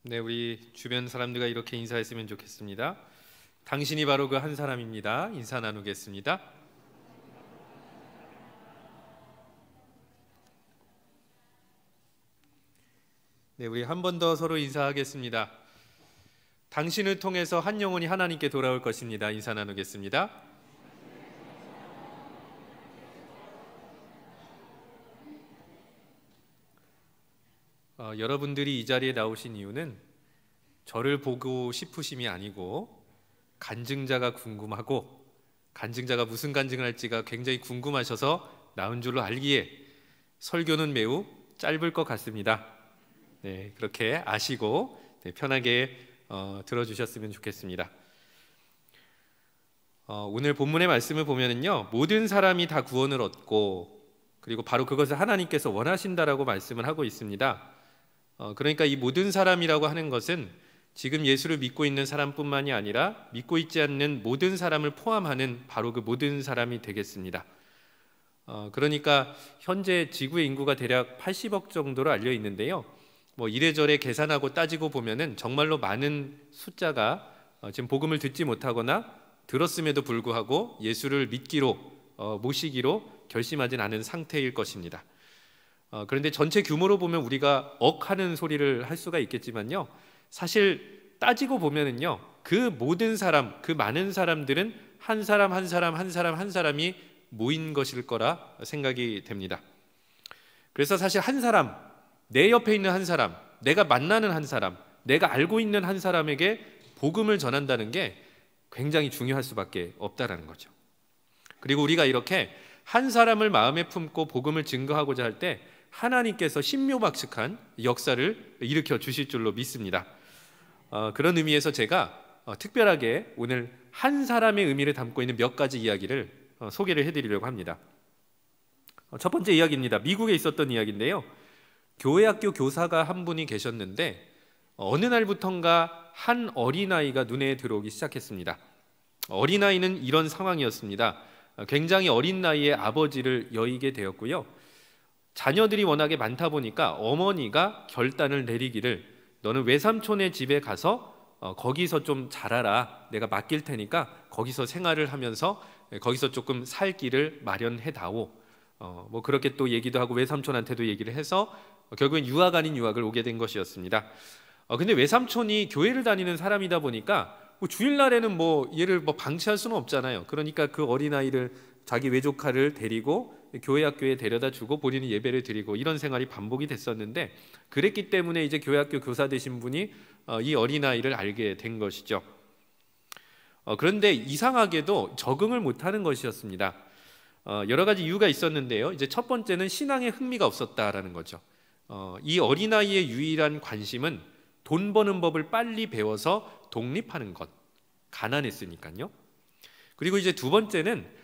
네, 우리 주변 사람들과 이렇게 인사했으면 좋겠습니다. 당신이 바로 그 한 사람입니다. 인사 나누겠습니다. 네, 우리 한 번 더 서로 인사하겠습니다. 당신을 통해서 한 영혼이 하나님께 돌아올 것입니다. 인사 나누겠습니다. 여러분들이 이 자리에 나오신 이유는 저를 보고 싶으심이 아니고 간증자가 궁금하고 간증자가 무슨 간증을 할지가 굉장히 궁금하셔서 나온 줄로 알기에 설교는 매우 짧을 것 같습니다. 네, 그렇게 아시고 편하게 들어주셨으면 좋겠습니다. 오늘 본문의 말씀을 보면은요, 모든 사람이 다 구원을 얻고 그리고 바로 그것을 하나님께서 원하신다라고 말씀을 하고 있습니다. 그러니까 이 모든 사람이라고 하는 것은 지금 예수를 믿고 있는 사람뿐만이 아니라 믿고 있지 않는 모든 사람을 포함하는 바로 그 모든 사람이 되겠습니다. 그러니까 현재 지구의 인구가 대략 80억 정도로 알려 있는데요. 뭐 이래저래 계산하고 따지고 보면은 정말로 많은 숫자가 지금 복음을 듣지 못하거나 들었음에도 불구하고 예수를 믿기로 모시기로 결심하진 않은 상태일 것입니다. 그런데 전체 규모로 보면 우리가 억하는 소리를 할 수가 있겠지만요, 사실 따지고 보면은요, 그 모든 사람, 그 많은 사람들은 한 사람 한 사람 한 사람 한 사람이 모인 것일 거라 생각이 됩니다. 그래서 사실 한 사람, 내 옆에 있는 한 사람, 내가 만나는 한 사람, 내가 알고 있는 한 사람에게 복음을 전한다는 게 굉장히 중요할 수밖에 없다라는 거죠. 그리고 우리가 이렇게 한 사람을 마음에 품고 복음을 증거하고자 할 때 하나님께서 신묘박측한 역사를 일으켜 주실 줄로 믿습니다. 그런 의미에서 제가 특별하게 오늘 한 사람의 의미를 담고 있는 몇 가지 이야기를 소개를 해드리려고 합니다. 첫 번째 이야기입니다. 미국에 있었던 이야기인데요, 교회 학교 교사가 한 분이 계셨는데 어느 날부턴가 한 어린아이가 눈에 들어오기 시작했습니다. 어린아이는 이런 상황이었습니다. 굉장히 어린 나이에 아버지를 여의게 되었고요, 자녀들이 워낙에 많다 보니까 어머니가 결단을 내리기를, 너는 외삼촌의 집에 가서 거기서 좀 자라라, 내가 맡길 테니까 거기서 생활을 하면서 거기서 조금 살 길을 마련해다오, 뭐 그렇게 또 얘기도 하고 외삼촌한테도 얘기를 해서 결국엔 유학 아닌 유학을 오게 된 것이었습니다. 근데 외삼촌이 교회를 다니는 사람이다 보니까 뭐 주일날에는 뭐 얘를 뭐 방치할 수는 없잖아요. 그러니까 그 어린아이를 자기 외조카를 데리고 교회 학교에 데려다 주고 본인이 예배를 드리고 이런 생활이 반복이 됐었는데, 그랬기 때문에 이제 교회 학교 교사 되신 분이 이 어린아이를 알게 된 것이죠. 그런데 이상하게도 적응을 못하는 것이었습니다. 여러 가지 이유가 있었는데요, 이제 첫 번째는 신앙에 흥미가 없었다라는 거죠. 이 어린아이의 유일한 관심은 돈 버는 법을 빨리 배워서 독립하는 것, 가난했으니까요. 그리고 이제 두 번째는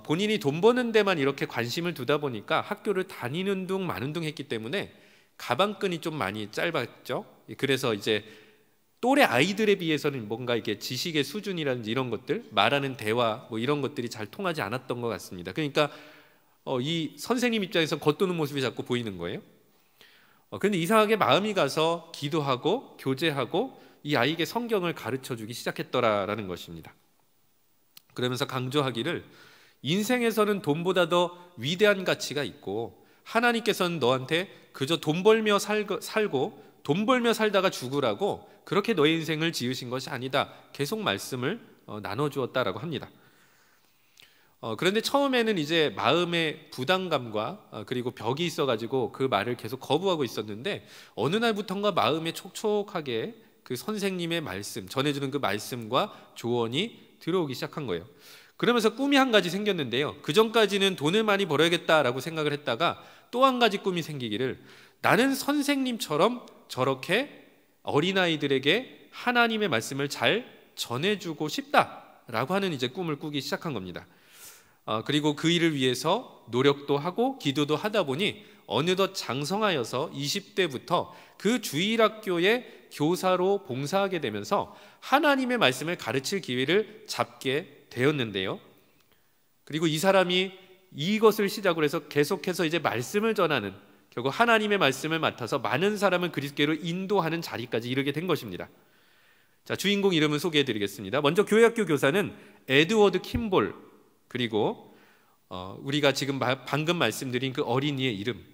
본인이 돈 버는 데만 이렇게 관심을 두다 보니까 학교를 다니는 둥 마는 둥 했기 때문에 가방끈이 좀 많이 짧았죠. 그래서 이제 또래 아이들에 비해서는 뭔가 이게 지식의 수준이라든지 이런 것들, 말하는 대화 뭐 이런 것들이 잘 통하지 않았던 것 같습니다. 그러니까 이 선생님 입장에서 겉도는 모습이 자꾸 보이는 거예요. 그런데 이상하게 마음이 가서 기도하고 교제하고 이 아이에게 성경을 가르쳐주기 시작했더라라는 것입니다. 그러면서 강조하기를, 인생에서는 돈보다 더 위대한 가치가 있고 하나님께서는 너한테 그저 돈 벌며 살고 돈 벌며 살다가 죽으라고 그렇게 너의 인생을 지으신 것이 아니다, 계속 말씀을 나눠주었다라고 합니다. 그런데 처음에는 이제 마음의 부담감과 그리고 벽이 있어가지고 그 말을 계속 거부하고 있었는데 어느 날부턴가 마음에 촉촉하게 그 선생님의 말씀, 전해주는 그 말씀과 조언이 들어오기 시작한 거예요. 그러면서 꿈이 한 가지 생겼는데요, 그 전까지는 돈을 많이 벌어야겠다라고 생각을 했다가 또 한 가지 꿈이 생기기를, 나는 선생님처럼 저렇게 어린아이들에게 하나님의 말씀을 잘 전해주고 싶다라고 하는 이제 꿈을 꾸기 시작한 겁니다. 그리고 그 일을 위해서 노력도 하고 기도도 하다 보니 어느덧 장성하여서 20대부터 그 주일학교의 교사로 봉사하게 되면서 하나님의 말씀을 가르칠 기회를 잡게 되었는데요. 그리고 이 사람이 이것을 시작으로 해서 계속해서 이제 말씀을 전하는, 결국 하나님의 말씀을 맡아서 많은 사람을 그리스도로 인도하는 자리까지 이르게 된 것입니다. 자, 주인공 이름을 소개해 드리겠습니다. 먼저 교회학교 교사는 에드워드 킴볼, 그리고 우리가 지금 방금 말씀드린 그 어린이의 이름,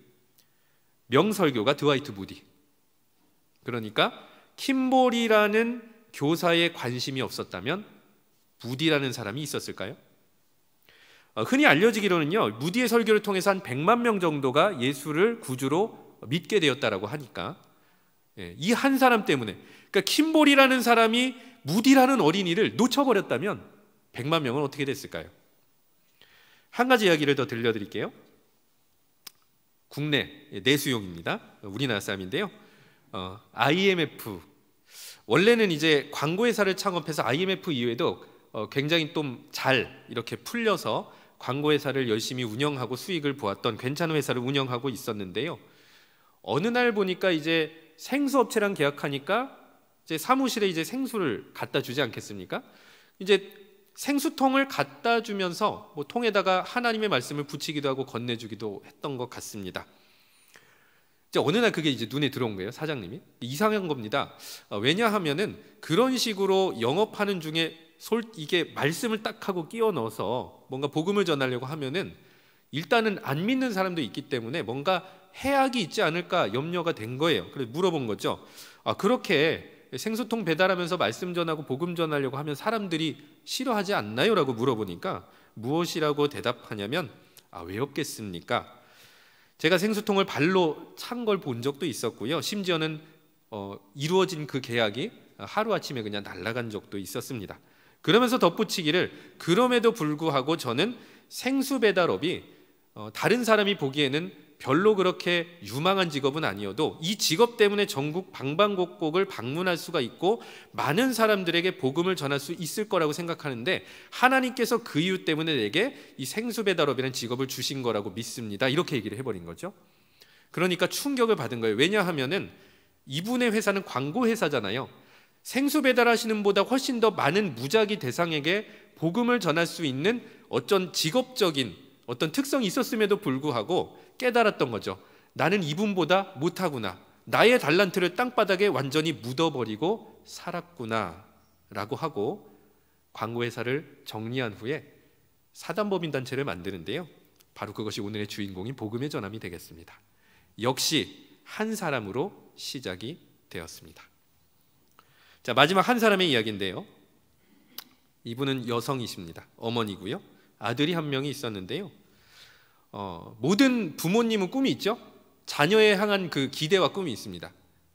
명설교가 드와이트 무디. 그러니까 킴볼이라는 교사에 관심이 없었다면 무디라는 사람이 있었을까요? 흔히 알려지기로는요, 무디의 설교를 통해서 한 100만 명 정도가 예수를 구주로 믿게 되었다라고 하니까, 이 한 사람 때문에, 그러니까 킴볼이라는 사람이 무디라는 어린이를 놓쳐버렸다면 100만 명은 어떻게 됐을까요? 한 가지 이야기를 더 들려드릴게요. 국내 내수용입니다. 우리나라 사람인데요. IMF, 원래는 이제 광고회사를 창업해서 IMF 이후에도 굉장히 좀 잘 이렇게 풀려서 광고회사를 열심히 운영하고 수익을 보았던 괜찮은 회사를 운영하고 있었는데요. 어느 날 보니까 이제 생수업체랑 계약하니까 이제 사무실에 이제 생수를 갖다 주지 않겠습니까? 이제 생수통을 갖다 주면서 뭐 통에다가 하나님의 말씀을 붙이기도 하고 건네주기도 했던 것 같습니다. 이제 어느 날 그게 이제 눈에 들어온 거예요, 사장님이. 이상한 겁니다. 왜냐하면은 그런 식으로 영업하는 중에 이게 말씀을 딱 하고 끼워 넣어서 뭔가 복음을 전하려고 하면은 일단은 안 믿는 사람도 있기 때문에 뭔가 해악이 있지 않을까 염려가 된 거예요. 그래서 물어본 거죠. 그렇게 생수통 배달하면서 말씀 전하고 복음 전하려고 하면 사람들이 싫어하지 않나요? 라고 물어보니까 무엇이라고 대답하냐면 왜 없겠습니까? 제가 생수통을 발로 찬 걸 본 적도 있었고요. 심지어는 이루어진 그 계약이 하루아침에 그냥 날아간 적도 있었습니다. 그러면서 덧붙이기를, 그럼에도 불구하고 저는 생수 배달업이 다른 사람이 보기에는 별로 그렇게 유망한 직업은 아니어도 이 직업 때문에 전국 방방곡곡을 방문할 수가 있고 많은 사람들에게 복음을 전할 수 있을 거라고 생각하는데 하나님께서 그 이유 때문에 내게 이 생수 배달업이라는 직업을 주신 거라고 믿습니다. 이렇게 얘기를 해버린 거죠. 그러니까 충격을 받은 거예요. 왜냐하면은 이분의 회사는 광고 회사잖아요. 생수 배달하시는 보다 훨씬 더 많은 무작위 대상에게 복음을 전할 수 있는 어떤 직업적인 어떤 특성이 있었음에도 불구하고 깨달았던 거죠. 나는 이분보다 못하구나. 나의 달란트를 땅바닥에 완전히 묻어버리고 살았구나 라고 하고 광고회사를 정리한 후에 사단법인단체를 만드는데요. 바로 그것이 오늘의 주인공인 복음의 전함이 되겠습니다. 역시 한 사람으로 시작이 되었습니다. 자, 마지막 한 사람의 이야기인데요. 이분은 여성이십니다. 어머니고요. 아들이 한 명이 있었는데요. 모든 부모님은 꿈이 있죠. 자녀에 향한 그 기대와 꿈이 있습니다.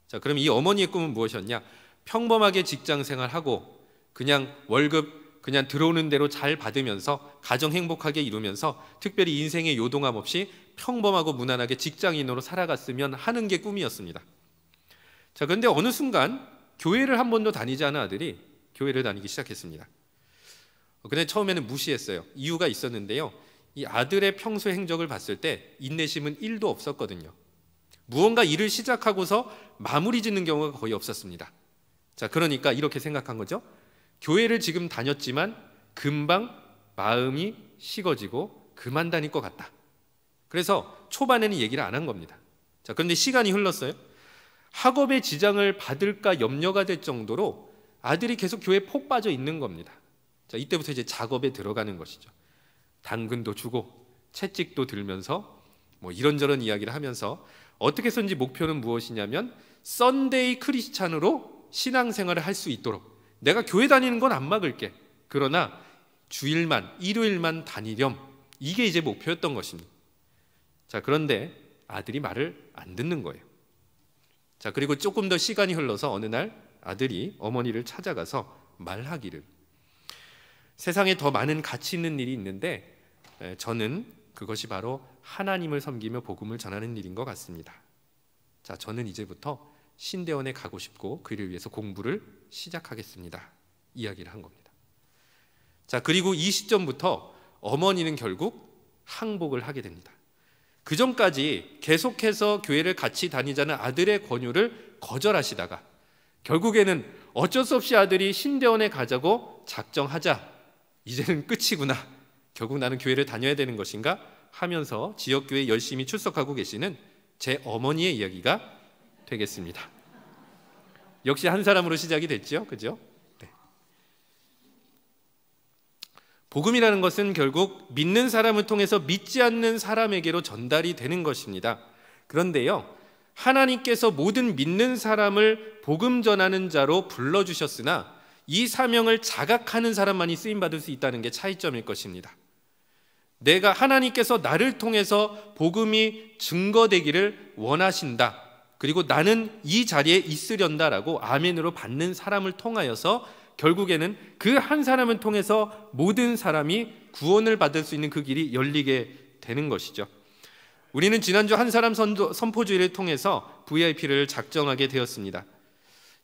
자, 그럼 이 어머니의 꿈은 무엇이었냐? 평범하게 직장 생활하고 그냥 월급 그냥 들어오는 대로 잘 받으면서 가정 행복하게 이루면서 특별히 인생의 요동함 없이 평범하고 무난하게 직장인으로 살아갔으면 하는 게 꿈이었습니다. 자, 그런데 어느 순간 교회를 한 번도 다니지 않은 아들이 교회를 다니기 시작했습니다. 근데 처음에는 무시했어요. 이유가 있었는데요. 이 아들의 평소 행적을 봤을 때 인내심은 1도 없었거든요. 무언가 일을 시작하고서 마무리 짓는 경우가 거의 없었습니다. 자, 그러니까 이렇게 생각한 거죠. 교회를 지금 다녔지만 금방 마음이 식어지고 그만 다닐 것 같다. 그래서 초반에는 얘기를 안 한 겁니다. 자, 그런데 시간이 흘렀어요. 학업에 지장을 받을까 염려가 될 정도로 아들이 계속 교회에 폭 빠져 있는 겁니다. 자, 이때부터 이제 작업에 들어가는 것이죠. 당근도 주고 채찍도 들면서 뭐 이런저런 이야기를 하면서 어떻게 해서인지 목표는 무엇이냐면 썬데이 크리스찬으로 신앙생활을 할 수 있도록, 내가 교회 다니는 건 안 막을게, 그러나 주일만 일요일만 다니렴, 이게 이제 목표였던 것입니다. 자, 그런데 아들이 말을 안 듣는 거예요. 자, 그리고 조금 더 시간이 흘러서 어느 날 아들이 어머니를 찾아가서 말하기를, 세상에 더 많은 가치 있는 일이 있는데 저는 그것이 바로 하나님을 섬기며 복음을 전하는 일인 것 같습니다. 자, 저는 이제부터 신대원에 가고 싶고 그를 위해서 공부를 시작하겠습니다. 이야기를 한 겁니다. 자, 그리고 이 시점부터 어머니는 결국 항복을 하게 됩니다. 그 전까지 계속해서 교회를 같이 다니자는 아들의 권유를 거절하시다가 결국에는 어쩔 수 없이 아들이 신대원에 가자고 작정하자, 이제는 끝이구나, 결국 나는 교회를 다녀야 되는 것인가 하면서 지역교회에 열심히 출석하고 계시는 제 어머니의 이야기가 되겠습니다. 역시 한 사람으로 시작이 됐죠, 그죠? 네. 복음이라는 것은 결국 믿는 사람을 통해서 믿지 않는 사람에게로 전달이 되는 것입니다. 그런데요, 하나님께서 모든 믿는 사람을 복음 전하는 자로 불러주셨으나 이 사명을 자각하는 사람만이 쓰임받을 수 있다는 게 차이점일 것입니다. 내가 하나님께서 나를 통해서 복음이 증거되기를 원하신다, 그리고 나는 이 자리에 있으련다라고 아멘으로 받는 사람을 통하여서 결국에는 그 한 사람을 통해서 모든 사람이 구원을 받을 수 있는 그 길이 열리게 되는 것이죠. 우리는 지난주 한 사람 선포주의를 통해서 VIP를 작정하게 되었습니다.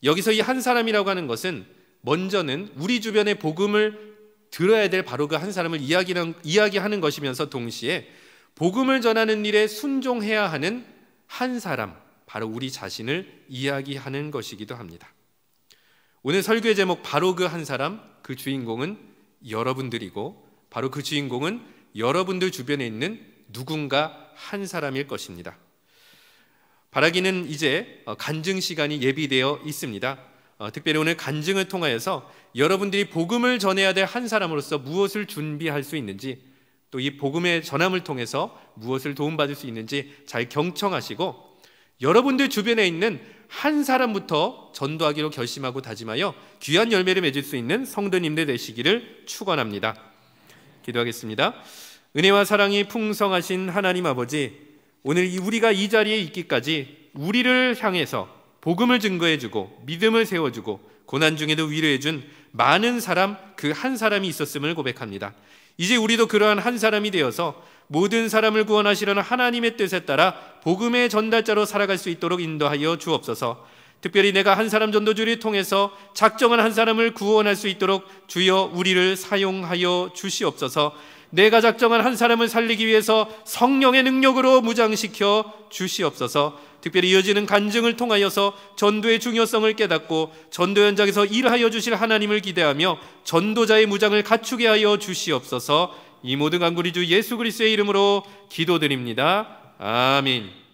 여기서 이 한 사람이라고 하는 것은 먼저는 우리 주변에 복음을 들어야 될 바로 그 한 사람을 이야기하는 것이면서 동시에 복음을 전하는 일에 순종해야 하는 한 사람, 바로 우리 자신을 이야기하는 것이기도 합니다. 오늘 설교의 제목 바로 그 한 사람, 그 주인공은 여러분들이고 바로 그 주인공은 여러분들 주변에 있는 누군가 한 사람일 것입니다. 바라기는 이제 간증 시간이 예비되어 있습니다. 특별히 오늘 간증을 통하여서 여러분들이 복음을 전해야 될 한 사람으로서 무엇을 준비할 수 있는지, 또 이 복음의 전함을 통해서 무엇을 도움받을 수 있는지 잘 경청하시고 여러분들 주변에 있는 한 사람부터 전도하기로 결심하고 다짐하여 귀한 열매를 맺을 수 있는 성도님들 되시기를 축원합니다. 기도하겠습니다. 은혜와 사랑이 풍성하신 하나님 아버지, 오늘 우리가 이 자리에 있기까지 우리를 향해서 복음을 증거해주고 믿음을 세워주고 고난 중에도 위로해준 많은 사람, 그 한 사람이 있었음을 고백합니다. 이제 우리도 그러한 한 사람이 되어서 모든 사람을 구원하시려는 하나님의 뜻에 따라 복음의 전달자로 살아갈 수 있도록 인도하여 주옵소서. 특별히 내가 한 사람 전도주를 통해서 작정한 한 사람을 구원할 수 있도록 주여 우리를 사용하여 주시옵소서. 내가 작정한 한 사람을 살리기 위해서 성령의 능력으로 무장시켜 주시옵소서. 특별히 이어지는 간증을 통하여서 전도의 중요성을 깨닫고 전도 현장에서 일하여 주실 하나님을 기대하며 전도자의 무장을 갖추게 하여 주시옵소서. 이 모든 간구리 주 예수 그리스도의 이름으로 기도드립니다. 아멘.